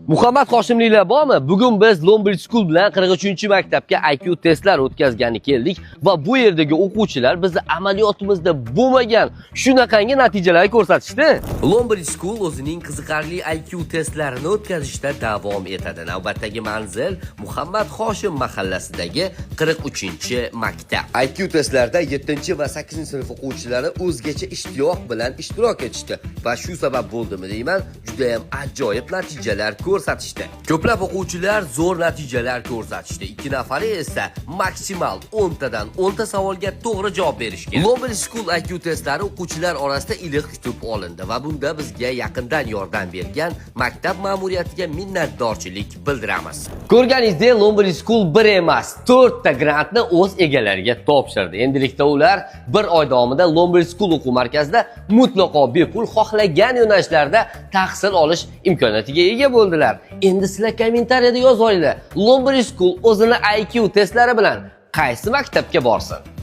Muhammad Hoshimliklar bormi? Bugun biz Lombard School bilan 43-maktabga IQ testlar o'tkazgani keldik va bu yerdagi o'quvchilar bizni amaliyotimizda bo'lmagan shunaqangi natijalar ko'rsatishdi. Lombard School o'zining qiziqarli IQ testlarini o'tkazishda davom etadi. Navbatdagi manzil Muhammad Hoshim mahallasidagi 43-maktab. IQ testlarda 7 va 8 sinf o'quvchilari o'zgacha ishtiyoq bilan ishtirok etishdi va shu sabab bo'ldimi deyman, juda ham ajoyib natijalar ko'rsatishdi. Ko'plab o'quvchilar zo'r natijalar ko'rsatishdi. 2 nafari esa maksimal 10 tadan 10 ta savolga to'g'ri javob berishgan. Lombard School IQ testlari o'quvchilar orasida iliq kutib olindi va bunda bizga yaqindan yordam bergan maktab ma'muriyatiga minnatdorchilik bildiramiz. Ko'rganingizdek, Lombard School bir emas, 4 ta grantni o'z egalariga topshirdi. Endilikda ular bir oy davomida Lombard School o'quv markazida mutlaqo bepul xohlagan yo'nalishlarda tahsil olish imkoniyatiga ega bo'ldilar. Endi sizlar kommentariyada yozinglar. Lombard School o'zini IQ testlari bilan qaysi maktabga borsin?